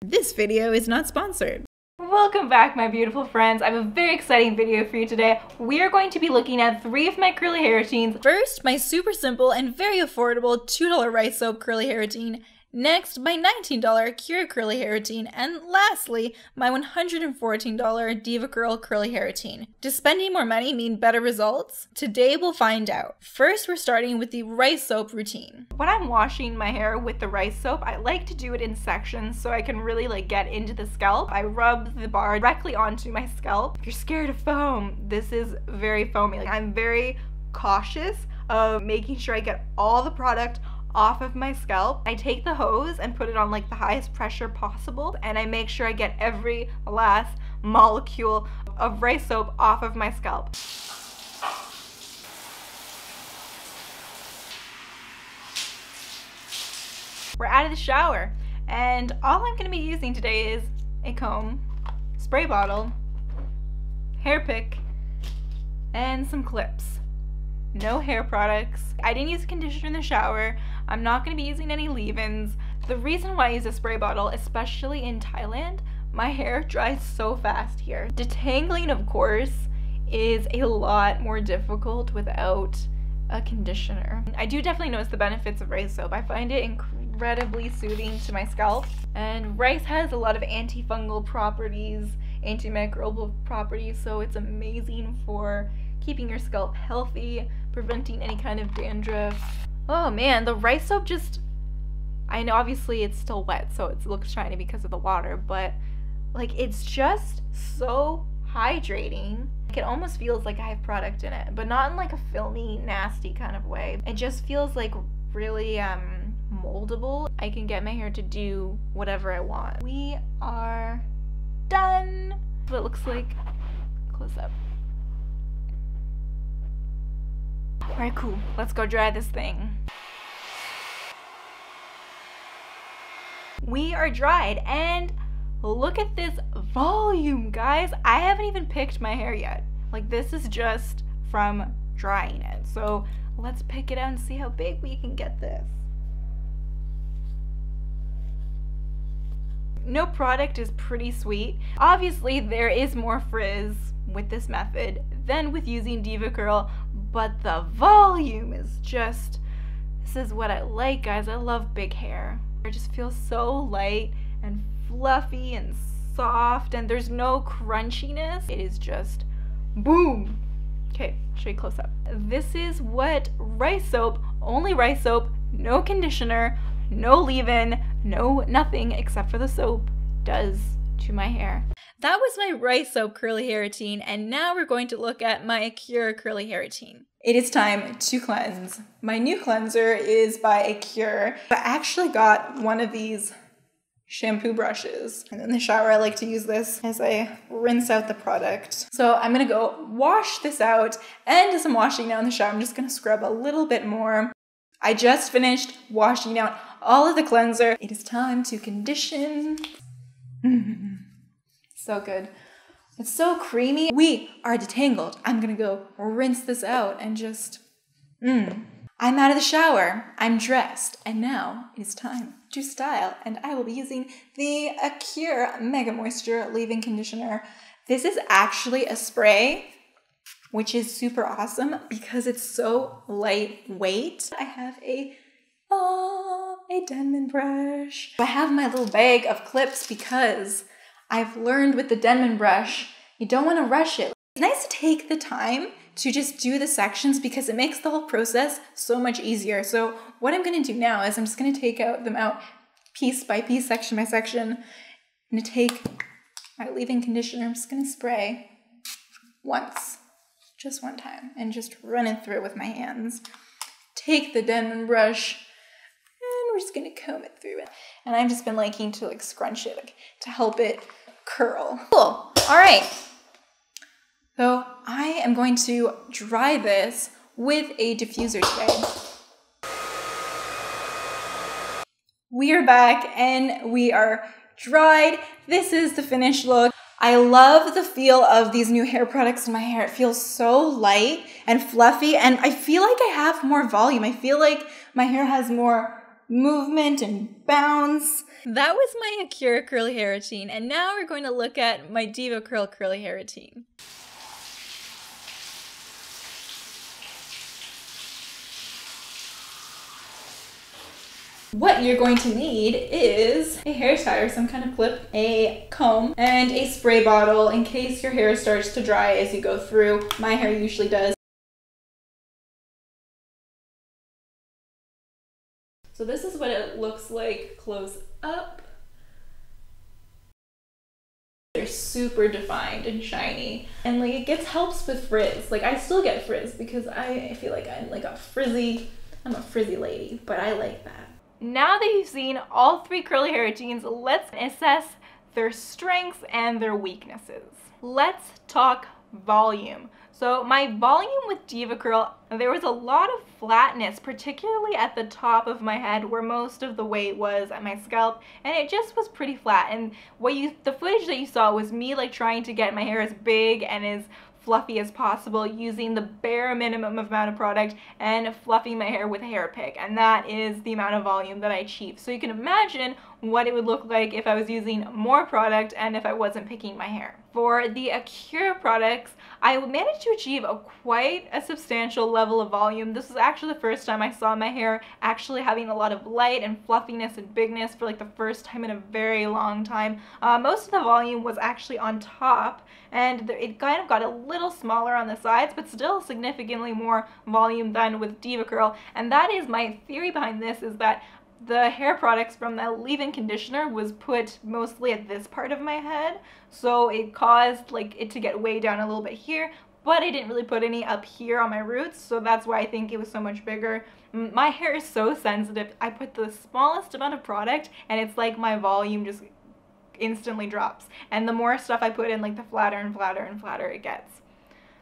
This video is not sponsored. Welcome back, my beautiful friends. I have a very exciting video for you today. We are going to be looking at 3 of my curly hair routines. First, my super simple and very affordable $2 rice soap curly hair routine. Next, my $19 Acure curly hair routine. And lastly, my $114 DevaCurl curly hair routine. Does spending more money mean better results? Today we'll find out. First, we're starting with the rice soap routine. When I'm washing my hair with the rice soap, I like to do it in sections so I can really get into the scalp. I rub the bar directly onto my scalp. If you're scared of foam, this is very foamy. I'm very cautious of making sure I get all the product off of my scalp. I take the hose and put it on the highest pressure possible, and I make sure I get every last molecule of rice soap off of my scalp. We're out of the shower, and all I'm going to be using today is a comb, spray bottle, hair pick, and some clips. No hair products. I didn't use conditioner in the shower. I'm not going to be using any leave-ins. The reason why I use a spray bottle, especially in Thailand, my hair dries so fast here. Detangling, of course, is a lot more difficult without a conditioner. I do definitely notice the benefits of rice soap. I find it incredibly soothing to my scalp, and rice has a lot of antifungal properties, antimicrobial properties, so it's amazing for keeping your scalp healthy, preventing any kind of dandruff. Oh man, the rice soap just, I know obviously it's still wet, so it looks shiny because of the water, but it's just so hydrating. It almost feels like I have product in it, but not in a filmy, nasty kind of way. It just feels really moldable. I can get my hair to do whatever I want. We are done. What it looks like. Close up. Alright, cool. Let's go dry this thing. We are dried, and look at this volume, guys. I haven't even picked my hair yet. This is just from drying it. So let's pick it out and see how big we can get this. No product is pretty sweet. Obviously, there is more frizz with this method than with using DevaCurl, but the volume is just, this is what I like, guys. I love big hair. It just feels so light and fluffy and soft, and there's no crunchiness. It is just boom. Okay, show you close up. This is what rice soap, only rice soap, no conditioner, no leave-in, no nothing except for the soap, does to my hair. That was my rice soap curly hair routine, and now we're going to look at my Acure curly hair routine. It is time to cleanse. My new cleanser is by Acure. I actually got one of these shampoo brushes, and in the shower I like to use this as I rinse out the product. So I'm gonna go wash this out, and as I'm washing now in the shower, I'm just gonna scrub a little bit more. I just finished washing out all of the cleanser. It is time to condition. So good. It's so creamy. We are detangled. I'm gonna go rinse this out and just, I'm out of the shower. I'm dressed. And now it is time to style. And I will be using the Acure Mega Moisture Leave-In Conditioner. This is actually a spray, which is super awesome because it's so lightweight. I have a Denman brush. I have my little bag of clips because I've learned with the Denman brush, you don't want to rush it. It's nice to take the time to just do the sections because it makes the whole process so much easier. So what I'm going to do now is I'm just going to take them out piece by piece, section by section. I'm going to take my leave-in conditioner. I'm just going to spray once, just one time, and just run it through with my hands. Take the Denman brush, and we're just going to comb it through it. And I've just been liking to scrunch it to help it curl. Cool. All right. So I am going to dry this with a diffuser today. We are back and we are dried. This is the finished look. I love the feel of these new hair products in my hair. It feels so light and fluffy, and I feel like I have more volume. I feel like my hair has more movement and bounce. That was my Acure curly hair routine, and now we're going to look at my DevaCurl curly hair routine. What you're going to need is a hair tie or some kind of clip, a comb, and a spray bottle in case your hair starts to dry as you go through. My hair usually does. So this is what it looks like close up. They're super defined and shiny, and like it helps with frizz. Like I still get frizz because I feel like I'm a frizzy lady, but I like that. Now that you've seen all three curly hair routines, let's assess their strengths and their weaknesses. Let's talk volume. So my volume with DevaCurl, there was a lot of flatness, particularly at the top of my head where most of the weight was at my scalp, and it just was pretty flat. And the footage that you saw was me like trying to get my hair as big and as fluffy as possible using the bare minimum amount of product and fluffing my hair with a hair pick, and that is the amount of volume that I achieved. So you can imagine what it would look like if I was using more product and if I wasn't picking my hair. For the Acure products, I managed to achieve quite a substantial level of volume. This was actually the first time I saw my hair actually having a lot of light and fluffiness and bigness for like the first time in a very long time. Most of the volume was actually on top, and it kind of got a little smaller on the sides, but still significantly more volume than with DevaCurl. And that is my theory behind this, is that the hair products from the leave-in conditioner was put mostly at this part of my head, so it caused like it to get way down a little bit here, but I didn't really put any up here on my roots, so that's why I think it was so much bigger. My hair is so sensitive. I put the smallest amount of product and it's like my volume just instantly drops, and the more stuff I put in, like the flatter and flatter and flatter it gets.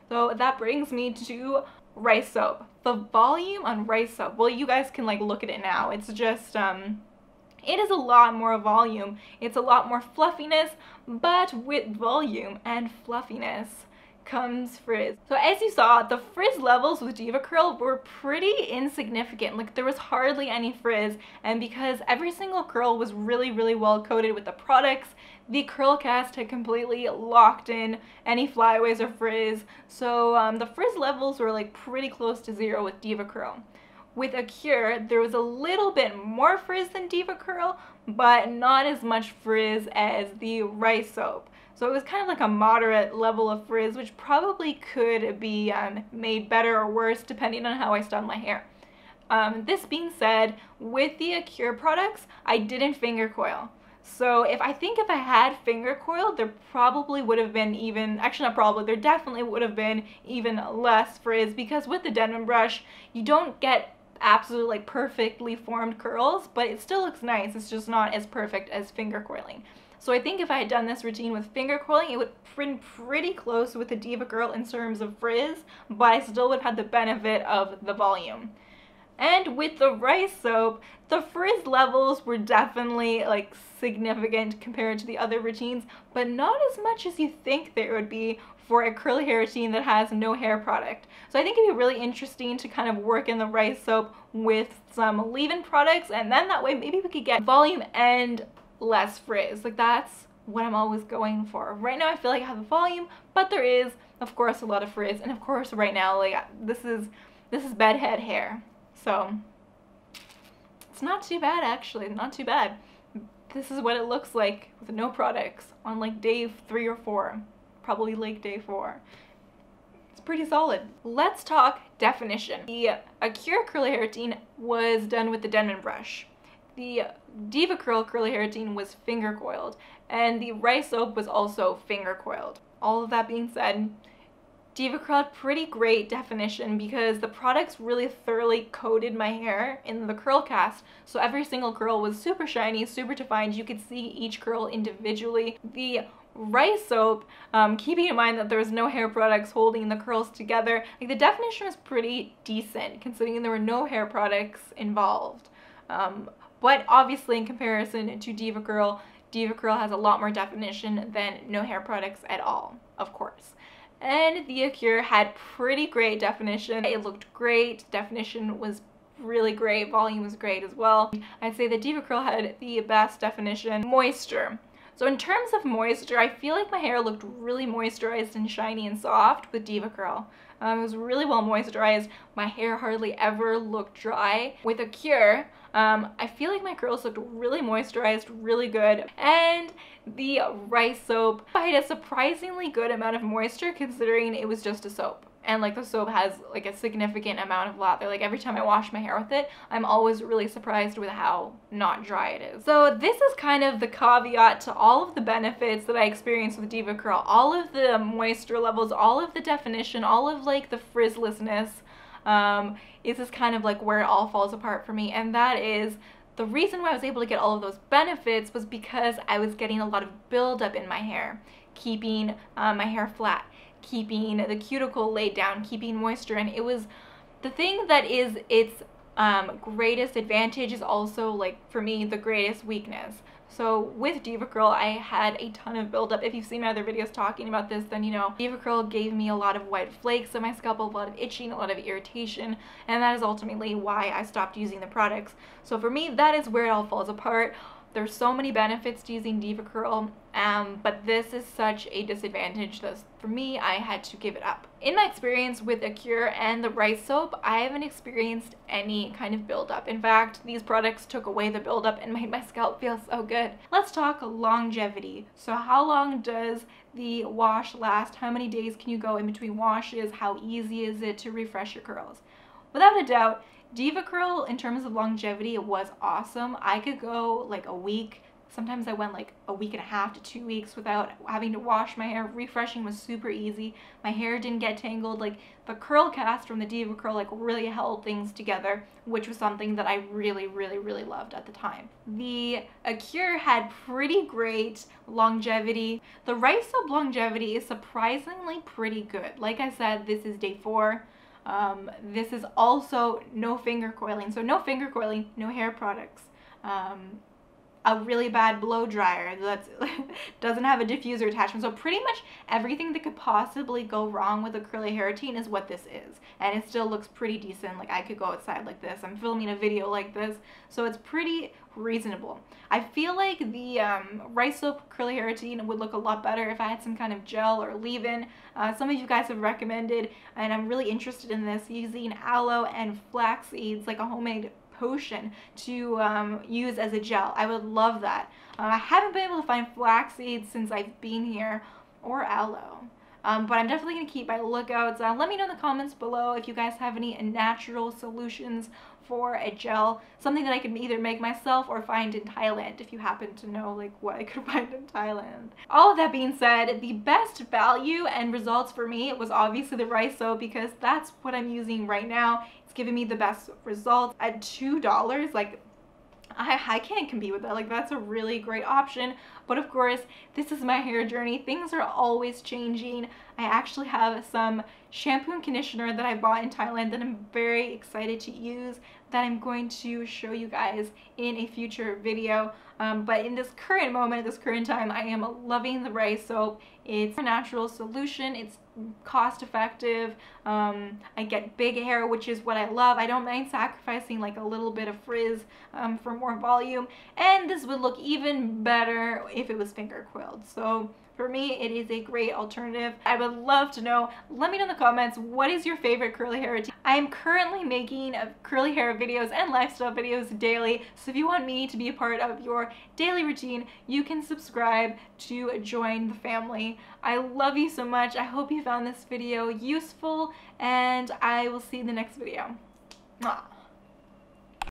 So that brings me to rice soap. The volume on rice soap, well, you guys can like look at it now. It's just it is a lot more volume. It's a lot more fluffiness, but with volume and fluffiness comes frizz. So as you saw, the frizz levels with DevaCurl were pretty insignificant. Like there was hardly any frizz, and because every single curl was really well coated with the products, the curl cast had completely locked in any flyaways or frizz. So the frizz levels were like pretty close to zero with DevaCurl. With Acure, there was a little bit more frizz than DevaCurl, but not as much frizz as the rice soap. So it was kind of like a moderate level of frizz, which probably could be made better or worse depending on how I style my hair. This being said, with the Acure products, I didn't finger coil. So if I had finger coiled, there probably would have been there definitely would have been even less frizz, because with the Denman brush, you don't get absolutely like perfectly formed curls, but it still looks nice. It's just not as perfect as finger coiling. So I think if I had done this routine with finger coiling, it would have been pretty close with the DevaCurl in terms of frizz, but I still would have had the benefit of the volume. And with the rice soap, the frizz levels were definitely like significant compared to the other routines, but not as much as you think there would be for a curly hair routine that has no hair product. So I think it'd be really interesting to kind of work in the rice soap with some leave-in products, and then that way maybe we could get volume and less frizz. Like that's what I'm always going for. Right now I feel like I have the volume, but there is of course a lot of frizz, and of course right now like this is bedhead hair. So it's not too bad, actually, not too bad. This is what it looks like with no products on like day 3 or 4, probably like day 4. It's pretty solid. Let's talk definition. The Acure curly hair routine was done with the Denman brush. The DevaCurl curly hair routine was finger coiled, and the rice soap was also finger coiled. All of that being said, DevaCurl had pretty great definition because the products really thoroughly coated my hair in the curl cast, so every single curl was super shiny, super defined. You could see each curl individually. The rice soap, keeping in mind that there was no hair products holding the curls together, like the definition was pretty decent considering there were no hair products involved. But obviously in comparison to DevaCurl, DevaCurl has a lot more definition than no hair products at all, of course. And the Acure had pretty great definition. It looked great. Definition was really great. Volume was great as well. I'd say that DevaCurl had the best definition. Moisture. So in terms of moisture, I feel like my hair looked really moisturized and shiny and soft with DevaCurl. It was really well moisturized. My hair hardly ever looked dry. With Acure, I feel like my curls looked really moisturized, really good. And the rice soap, I had a surprisingly good amount of moisture considering it was just a soap. And like the soap has like a significant amount of lather. Like every time I wash my hair with it, I'm always really surprised with how not dry it is. So this is kind of the caveat to all of the benefits that I experienced with DevaCurl. All of the moisture levels, all of the definition, all of like the frizzlessness, is just kind of like where it all falls apart for me. And that is the reason why I was able to get all of those benefits was because I was getting a lot of buildup in my hair, keeping my hair flat, keeping the cuticle laid down, keeping moisture in. It was the thing that is its greatest advantage is also like for me the greatest weakness. So with DevaCurl, I had a ton of buildup. If you've seen my other videos talking about this, then you know DevaCurl gave me a lot of white flakes on my scalp, a lot of itching, a lot of irritation, and that is ultimately why I stopped using the products. So for me, that is where it all falls apart. There's so many benefits to using DevaCurl, but this is such a disadvantage that for me, I had to give it up. In my experience with Acure and the rice soap, I haven't experienced any kind of buildup. In fact, these products took away the buildup and made my scalp feel so good. Let's talk longevity. So how long does the wash last? How many days can you go in between washes? How easy is it to refresh your curls? Without a doubt, DevaCurl, in terms of longevity, it was awesome. I could go like a week. Sometimes I went like a week and a half to 2 weeks without having to wash my hair. Refreshing was super easy. My hair didn't get tangled. Like the curl cast from the DevaCurl like really held things together, which was something that I really, really, really loved at the time. The Acure had pretty great longevity. The rice soap longevity is surprisingly pretty good. Like I said, this is day 4. This is also no finger coiling. So no finger coiling, no hair products. A really bad blow dryer that doesn't have a diffuser attachment. So pretty much everything that could possibly go wrong with a curly hair routine is what this is. And it still looks pretty decent. Like I could go outside like this. I'm filming a video like this. So it's pretty reasonable. I feel like the rice soap curly hair routine would look a lot better if I had some kind of gel or leave-in. Some of you guys have recommended, and I'm really interested in this, using aloe and flax seeds, like a homemade potion to use as a gel. I would love that. I haven't been able to find flax seeds since I've been here, or aloe. But I'm definitely going to keep my lookouts. Let me know in the comments below if you guys have any natural solutions for a gel, something that I can either make myself or find in Thailand, if you happen to know like what I could find in Thailand. All of that being said, the best value and results for me was obviously the rice soap, because that's what I'm using right now. It's giving me the best results at $2. Like I can't compete with that. Like that's a really great option. But of course, this is my hair journey. Things are always changing. I actually have some shampoo and conditioner that I bought in Thailand that I'm very excited to use, that I'm going to show you guys in a future video. But in this current moment, at this current time, I am loving the rice soap. It's a natural solution. It's cost effective. I get big hair, which is what I love. I don't mind sacrificing like a little bit of frizz for more volume. And this would look even better if it was finger coiled. So for me, it is a great alternative. I would love to know. Let me know in the comments, what is your favorite curly hair routine? I am currently making curly hair videos and lifestyle videos daily. So if you want me to be a part of your daily routine, you can subscribe to join the family. I love you so much. I hope you found this video useful, and I will see you in the next video. Mwah.